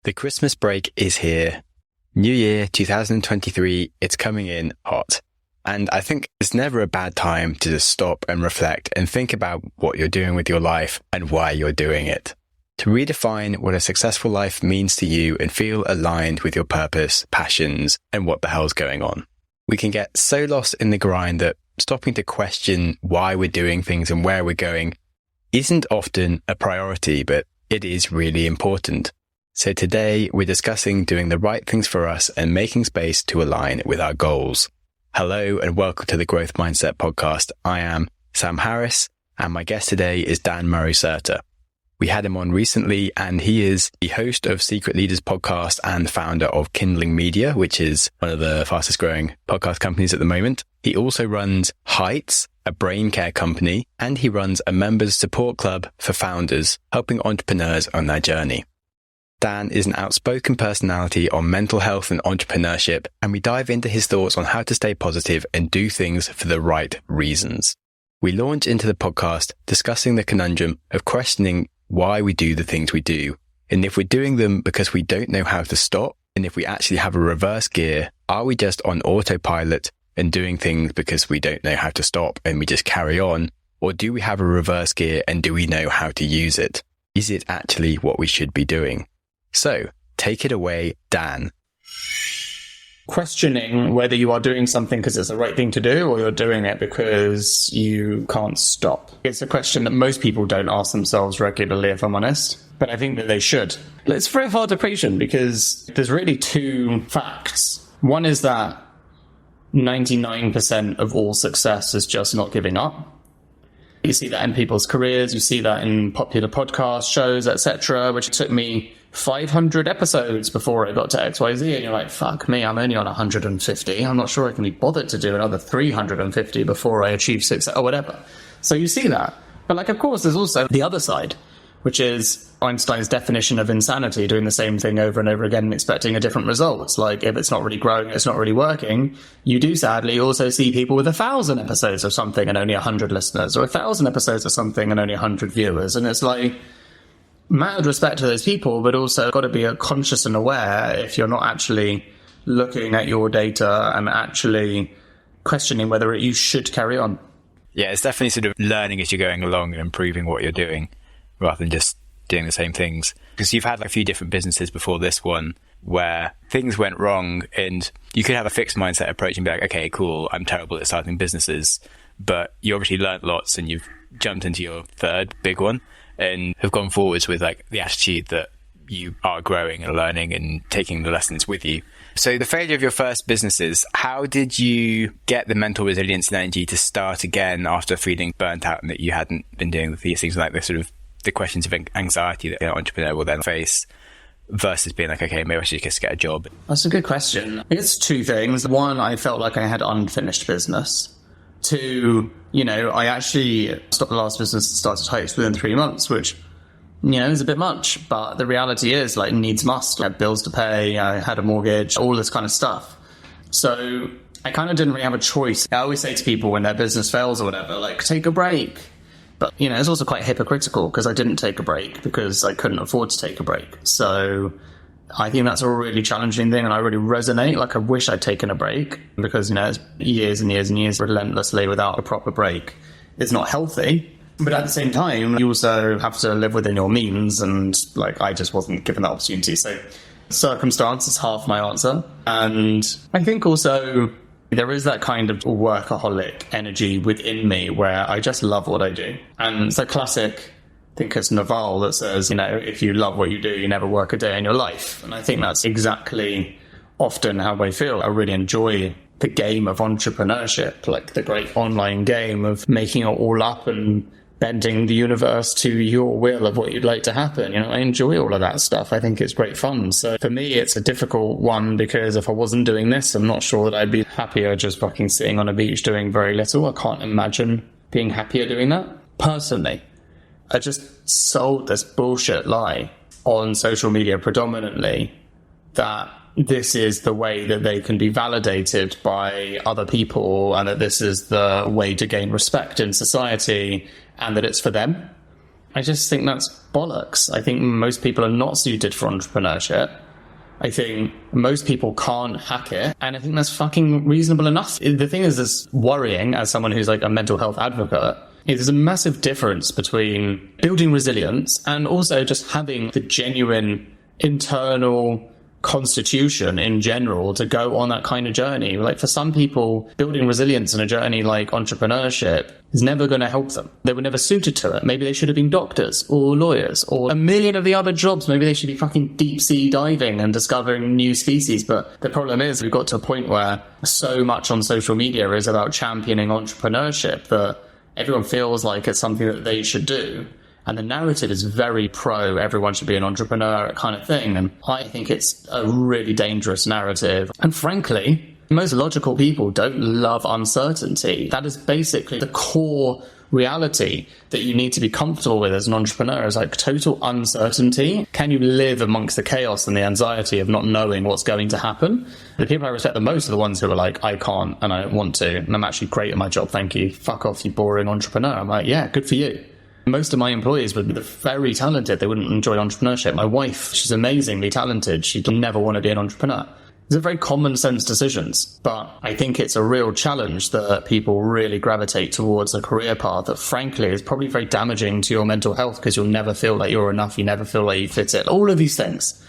The Christmas break is here. New Year 2023, it's coming in hot. And I think it's never a bad time to just stop and reflect and think about what you're doing with your life and why you're doing it. To redefine what a successful life means to you and feel aligned with your purpose, passions, and what the hell's going on. We can get so lost in the grind that stopping to question why we're doing things and where we're going isn't often a priority, but it is really important. So today we're discussing doing the right things for us and making space to align with our goals. Hello and welcome to the Growth Mindset Podcast. I am Sam Harris and my guest today is Dan Murray-Serter. We had him on recently and he is the host of Secret Leaders podcast and the founder of Kindling Media, which is one of the fastest growing podcast companies at the moment. He also runs Heights, a brain care company, and he runs a members support club for founders, helping entrepreneurs on their journey. Dan is an outspoken personality on mental health and entrepreneurship, and we dive into his thoughts on how to stay positive and do things for the right reasons. We launch into the podcast discussing the conundrum of questioning why we do the things we do, and if we're doing them because we don't know how to stop, and if we actually have a reverse gear, are we just on autopilot and doing things because we don't know how to stop and we just carry on, or do we have a reverse gear and do we know how to use it? Is it actually what we should be doing? So, take it away, Dan. Questioning whether you are doing something because it's the right thing to do or you're doing it because you can't stop. It's a question that most people don't ask themselves regularly, if I'm honest, but I think that they should. It's very hard to question because there's really two facts. One is that 99% of all success is just not giving up. You see that in people's careers, you see that in popular podcast shows, etc., which took me 500 episodes before I got to XYZ, and you're like, fuck me, I'm only on 150. I'm not sure I can be bothered to do another 350 before I achieve success or whatever. So you see that. But of course, there's also the other side, which is Einstein's definition of insanity, doing the same thing over and over again and expecting a different result. Like, if it's not really growing, it's not really working. You do sadly also see people with 1,000 episodes of something and only 100 listeners, or 1,000 episodes of something and only 100 viewers. And it's like, mad respect to those people, but also got to be conscious and aware if you're not actually looking at your data and actually questioning whether you should carry on. Yeah, it's definitely sort of learning as you're going along and improving what you're doing rather than just doing the same things. Because you've had a few different businesses before this one where things went wrong and you could have a fixed mindset approach and be like, okay, cool, I'm terrible at starting businesses. But you obviously learned lots and you've jumped into your third big one and have gone forwards with the attitude that you are growing and learning and taking the lessons with you. So the failure of your first businesses, how did you get the mental resilience and energy to start again after feeling burnt out and that you hadn't been doing these things, like the sort of the questions of anxiety that an entrepreneur will then face versus being like, okay, maybe I should just get a job? That's a good question. It's two things. One, I felt like I had unfinished business. Two, I actually stopped the last business and started Heights within 3 months, which, is a bit much. But the reality is, needs must. I had bills to pay, I had a mortgage, all this kind of stuff. So I kind of didn't really have a choice. I always say to people when their business fails or whatever, take a break. But, it's also quite hypocritical because I didn't take a break because I couldn't afford to take a break. So I think that's a really challenging thing, and I really resonate. I wish I'd taken a break because, it's years and years and years relentlessly without a proper break. It's not healthy, but at the same time, you also have to live within your means, and I just wasn't given that opportunity. So circumstance is half my answer. And I think also there is that kind of workaholic energy within me where I just love what I do. And it's a classic, I think it's Naval that says, if you love what you do, you never work a day in your life. And I think that's exactly often how I feel. I really enjoy the game of entrepreneurship, the great online game of making it all up and bending the universe to your will of what you'd like to happen. I enjoy all of that stuff. I think it's great fun. So for me, it's a difficult one because if I wasn't doing this, I'm not sure that I'd be happier just fucking sitting on a beach doing very little. I can't imagine being happier doing that. Personally, I just sold this bullshit lie on social media predominantly that this is the way that they can be validated by other people and that this is the way to gain respect in society and that it's for them. I just think that's bollocks. I think most people are not suited for entrepreneurship. I think most people can't hack it. And I think that's fucking reasonable enough. The thing is, it's worrying as someone who's like a mental health advocate. There's a massive difference between building resilience and also just having the genuine internal constitution in general to go on that kind of journey. Like for some people, building resilience in a journey like entrepreneurship is never going to help them. They were never suited to it. Maybe they should have been doctors or lawyers or a million of the other jobs. Maybe they should be fucking deep sea diving and discovering new species. But the problem is we've got to a point where so much on social media is about championing entrepreneurship that everyone feels like it's something that they should do. And the narrative is very pro, everyone should be an entrepreneur kind of thing. And I think it's a really dangerous narrative. And frankly, most logical people don't love uncertainty. That is basically the core reality that you need to be comfortable with as an entrepreneur, is like total uncertainty. Can you live amongst the chaos and the anxiety of not knowing what's going to happen? The people I respect the most are the ones who are like, I can't and I don't want to, and I'm actually great at my job, thank you. Fuck off, you boring entrepreneur. I'm like, yeah, good for you. Most of my employees were very talented. They wouldn't enjoy entrepreneurship. My wife, she's amazingly talented. She'd never want to be an entrepreneur. These are very common sense decisions, but I think it's a real challenge that people really gravitate towards a career path that frankly is probably very damaging to your mental health, because you'll never feel like you're enough. You never feel like you fit it. All of these things.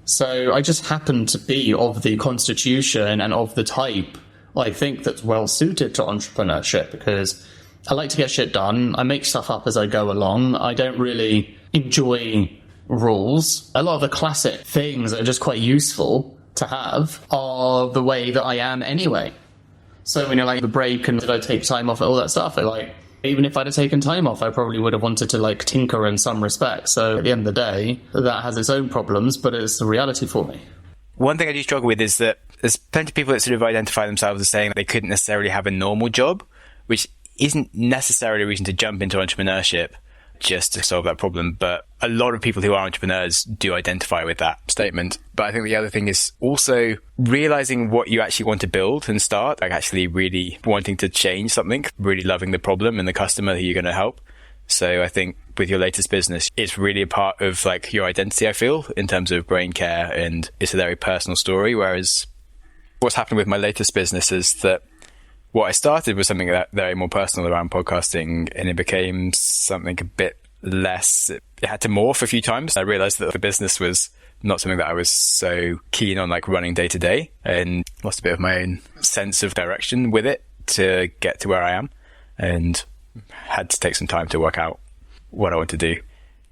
So I just happen to be of the constitution and of the type, I think, that's well suited to entrepreneurship, because I like to get shit done. I make stuff up as I go along. I don't really enjoy rules. A lot of the classic things that are just quite useful to have are the way that I am anyway. So when you're like the break and did I take time off, all that stuff, I like, even if I'd have taken time off, I probably would have wanted to like tinker in some respect. So at the end of the day, that has its own problems, but it's the reality for me. One thing I do struggle with is that there's plenty of people that sort of identify themselves as saying that they couldn't necessarily have a normal job, which isn't necessarily a reason to jump into entrepreneurship just to solve that problem. But a lot of people who are entrepreneurs do identify with that statement. But I think the other thing is also realizing what you actually want to build and start, like actually really wanting to change something, really loving the problem and the customer that you're going to help. So I think with your latest business, it's really a part of like your identity, I feel, in terms of brain care, and it's a very personal story. Whereas what's happened with my latest business is that what I started was something that very more personal around podcasting, and it became something a bit less. It had to morph a few times. I realized that the business was not something that I was so keen on like running day to day, and lost a bit of my own sense of direction with it to get to where I am, and had to take some time to work out what I want to do.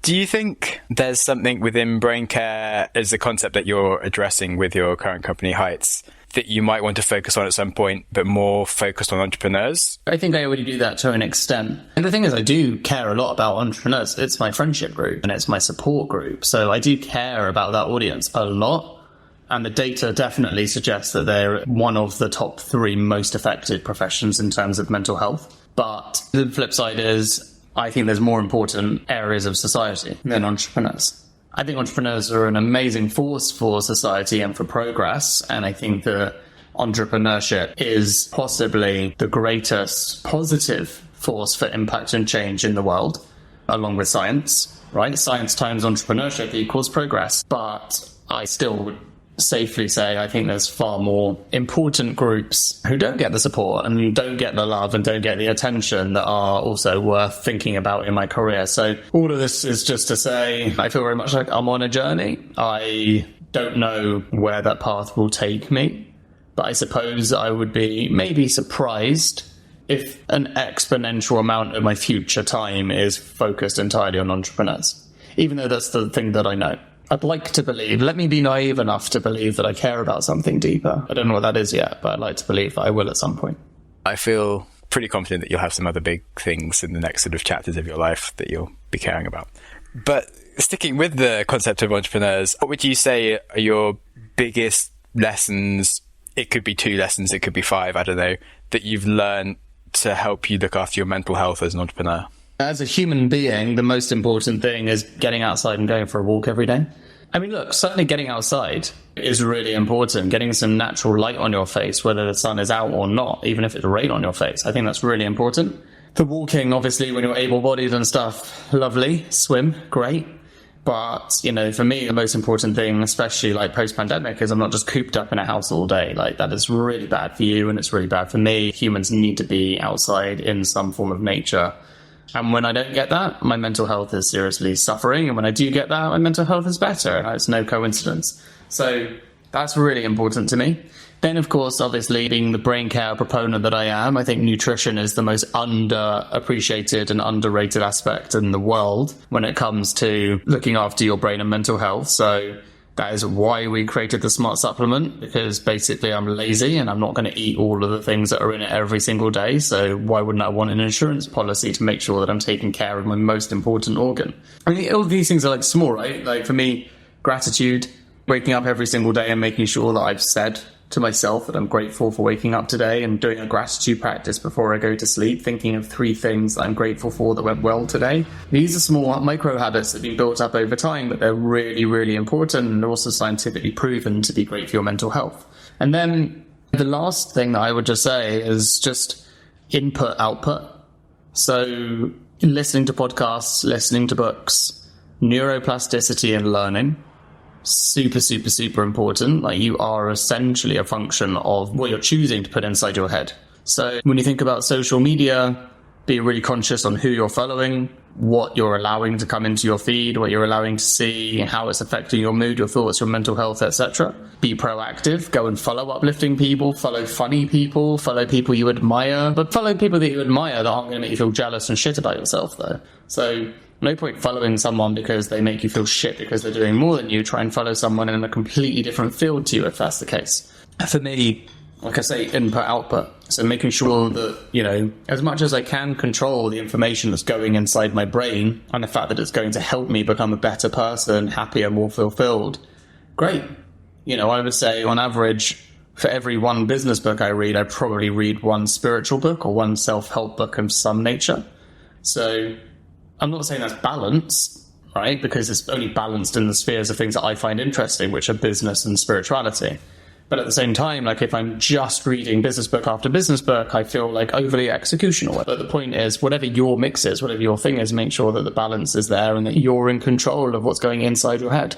Do you think there's something within brain care as a concept that you're addressing with your current company, Heights, that you might want to focus on at some point, but more focused on entrepreneurs? I think I already do that to an extent. And the thing is, I do care a lot about entrepreneurs. It's my friendship group and it's my support group. So I do care about that audience a lot. And the data definitely suggests that they're one of the top 3 most affected professions in terms of mental health. But the flip side is, I think there's more important areas of society than entrepreneurs. I think entrepreneurs are an amazing force for society and for progress. And I think that entrepreneurship is possibly the greatest positive force for impact and change in the world, along with science, right? Science times entrepreneurship equals progress. But I still would safely say I think there's far more important groups who don't get the support and don't get the love and don't get the attention that are also worth thinking about in my career. So all of this is just to say I feel very much like I'm on a journey. I don't know where that path will take me, but I suppose I would be maybe surprised if an exponential amount of my future time is focused entirely on entrepreneurs, even though that's the thing that I know. I'd like to believe, let me be naive enough to believe that I care about something deeper. I don't know what that is yet, but I'd like to believe that I will at some point. I feel pretty confident that you'll have some other big things in the next sort of chapters of your life that you'll be caring about. But sticking with the concept of entrepreneurs, what would you say are your biggest lessons? It could be 2 lessons, it could be 5, I don't know, that you've learned to help you look after your mental health as an entrepreneur? As a human being, the most important thing is getting outside and going for a walk every day. I mean, look, certainly getting outside is really important. Getting some natural light on your face, whether the sun is out or not, even if it's rain on your face. I think that's really important. The walking, obviously, when you're able-bodied and stuff, lovely. Swim, great. But, for me, the most important thing, especially like post-pandemic, is I'm not just cooped up in a house all day. Like, that is really bad for you and it's really bad for me. Humans need to be outside in some form of nature. And when I don't get that, my mental health is seriously suffering. And when I do get that, my mental health is better. It's no coincidence. So that's really important to me. Then, of course, obviously, being the brain care proponent that I am, I think nutrition is the most underappreciated and underrated aspect in the world when it comes to looking after your brain and mental health. So that is why we created the Smart Supplement, because basically I'm lazy and I'm not going to eat all of the things that are in it every single day. So why wouldn't I want an insurance policy to make sure that I'm taking care of my most important organ? I mean, all these things are like small, right? Like for me, gratitude, waking up every single day and making sure that I've said to myself that I'm grateful for waking up today, and doing a gratitude practice before I go to sleep, thinking of 3 things that I'm grateful for that went well today. These are small micro habits that have been built up over time, but they're really, really important and also scientifically proven to be great for your mental health. And then the last thing that I would just say is just input, output. So listening to podcasts, listening to books, neuroplasticity and learning. Super, super, super important. Like, you are essentially a function of what you're choosing to put inside your head. So when you think about social media, be really conscious on who you're following, what you're allowing to come into your feed, what you're allowing to see, how it's affecting your mood, your thoughts, your mental health, etc. Be proactive. Go and follow uplifting people, follow funny people, follow people you admire, but follow people that you admire that aren't going to make you feel jealous and shit about yourself, though. So no point following someone because they make you feel shit because they're doing more than you. Try and follow someone in a completely different field to you if that's the case. For me, like I say, input, output. So making sure that, as much as I can control the information that's going inside my brain and the fact that it's going to help me become a better person, happier, more fulfilled, great. I would say on average, for every 1 business book I read, I probably read 1 spiritual book or 1 self-help book of some nature. So I'm not saying that's balanced, right? Because it's only balanced in the spheres of things that I find interesting, which are business and spirituality. But at the same time, like if I'm just reading business book after business book, I feel like overly executional. But the point is, whatever your mix is, whatever your thing is, make sure that the balance is there and that you're in control of what's going inside your head.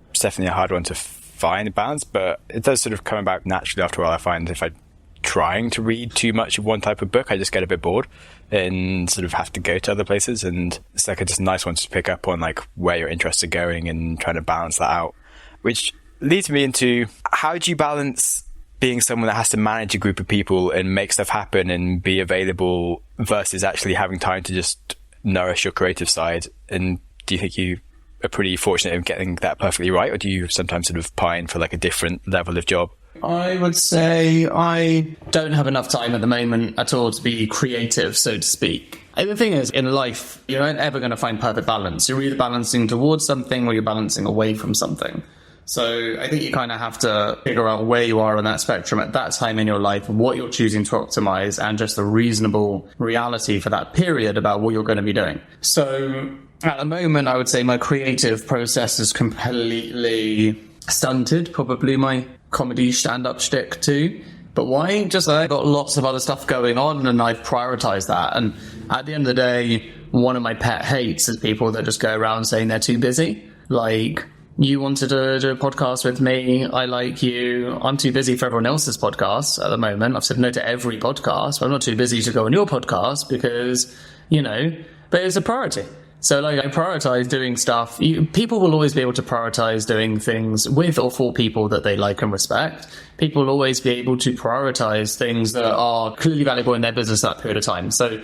It's definitely a hard one to find a balance, but it does sort of come about naturally after a while. I find if I'm trying to read too much of one type of book, I just get a bit bored and sort of have to go to other places. And it's like just a nice one to pick up on, like where your interests are going and trying to balance that out. Which leads me into, how do you balance being someone that has to manage a group of people and make stuff happen and be available versus actually having time to just nourish your creative side? And do you think you are pretty fortunate in getting that perfectly right, or do you sometimes sort of pine for like a different level of job? I would say I don't have enough time at the moment at all to be creative, so to speak. And the thing is, in life, you're not ever going to find perfect balance. You're either balancing towards something or you're balancing away from something. So I think you kind of have to figure out where you are on that spectrum at that time in your life, what you're choosing to optimize, and just the reasonable reality for that period about what you're going to be doing. So at the moment, I would say my creative process is completely stunted, probably my comedy stand-up shtick too. But why? Just I've got lots of other stuff going on and I've prioritized that. And at the end of the day, one of my pet hates is people that just go around saying they're too busy. Like, you wanted to do a podcast with me, I like you, I'm too busy for everyone else's podcast at the moment. I've said no to every podcast, but I'm not too busy to go on your podcast because, but it's a priority. So like I prioritize doing stuff. People will always be able to prioritize doing things with or for people that they like and respect. People will always be able to prioritize things that are clearly valuable in their business at that period of time. So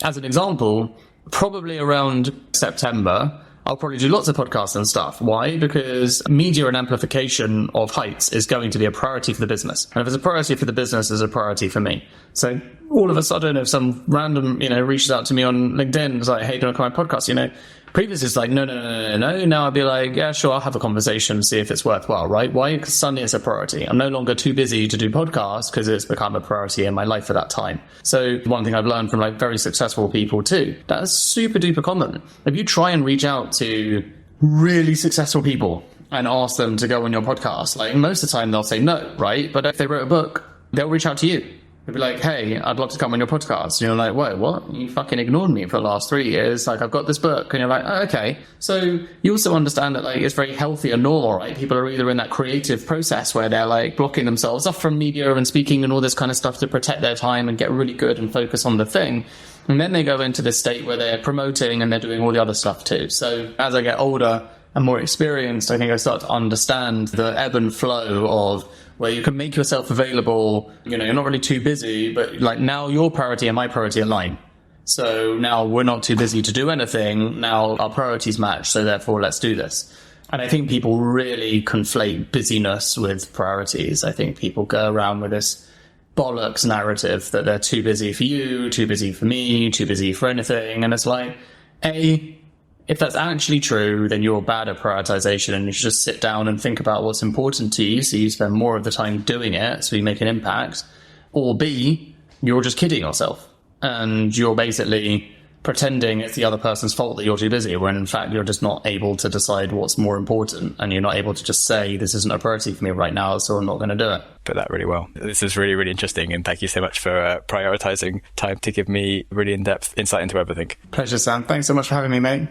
as an example, probably around September, I'll probably do lots of podcasts and stuff. Why? Because media and amplification of heights is going to be a priority for the business. And if it's a priority for the business, it's a priority for me. So all of a sudden, if some random, reaches out to me on LinkedIn and is like, hey, do you want to come on my podcast? Previously it's like, no. Now I'll be like, yeah, sure, I'll have a conversation, see if it's worthwhile, right? Why? Because suddenly it's a priority. I'm no longer too busy to do podcasts because it's become a priority in my life at that time. So one thing I've learned from like very successful people too, that's super duper common. If you try and reach out to really successful people and ask them to go on your podcast, like most of the time they'll say no, right? But if they wrote a book, they'll reach out to you. They'd be like, hey, I'd love to come on your podcast. And you're like, wait, what? You fucking ignored me for the last 3 years. Like, I've got this book. And you're like, oh, okay. So you also understand that, like, it's very healthy and normal, right? People are either in that creative process where they're, like, blocking themselves off from media and speaking and all this kind of stuff to protect their time and get really good and focus on the thing. And then they go into this state where they're promoting and they're doing all the other stuff too. So as I get older and more experienced, I think I start to understand the ebb and flow of where you can make yourself available. You know, you're not really too busy, but like now your priority and my priority align. So now we're not too busy to do anything. Now our priorities match. So therefore, let's do this. And I think people really conflate busyness with priorities. I think people go around with this bollocks narrative that they're too busy for you, too busy for me, too busy for anything. And it's like, if that's actually true, then you're bad at prioritization and you should just sit down and think about what's important to you so you spend more of the time doing it so you make an impact. Or B, you're just kidding yourself and you're basically pretending it's the other person's fault that you're too busy, when in fact you're just not able to decide what's more important and you're not able to just say, this isn't a priority for me right now, so I'm not going to do it. Put that really well. This is really, really interesting, and thank you so much for prioritizing time to give me really in-depth insight into everything. Pleasure, Sam. Thanks so much for having me, mate.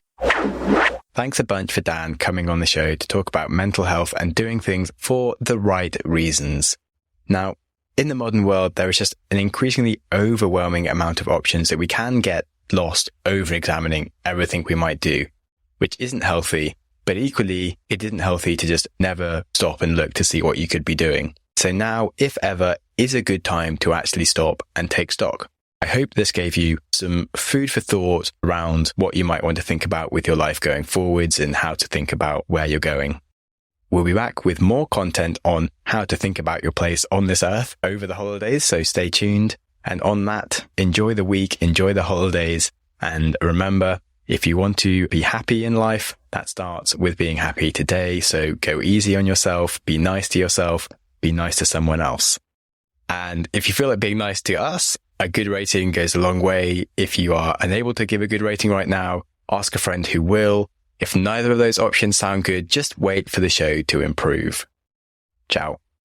Thanks a bunch for Dan coming on the show to talk about mental health and doing things for the right reasons. Now, in the modern world, there is just an increasingly overwhelming amount of options that we can get lost over-examining everything we might do, which isn't healthy, but equally, it isn't healthy to just never stop and look to see what you could be doing. So now, if ever, is a good time to actually stop and take stock. I hope this gave you some food for thought around what you might want to think about with your life going forwards and how to think about where you're going. We'll be back with more content on how to think about your place on this earth over the holidays, so stay tuned. And on that, enjoy the week, enjoy the holidays, and remember, if you want to be happy in life, that starts with being happy today. So go easy on yourself, be nice to yourself, be nice to someone else. And if you feel like being nice to us, a good rating goes a long way. If you are unable to give a good rating right now, ask a friend who will. If neither of those options sound good, just wait for the show to improve. Ciao.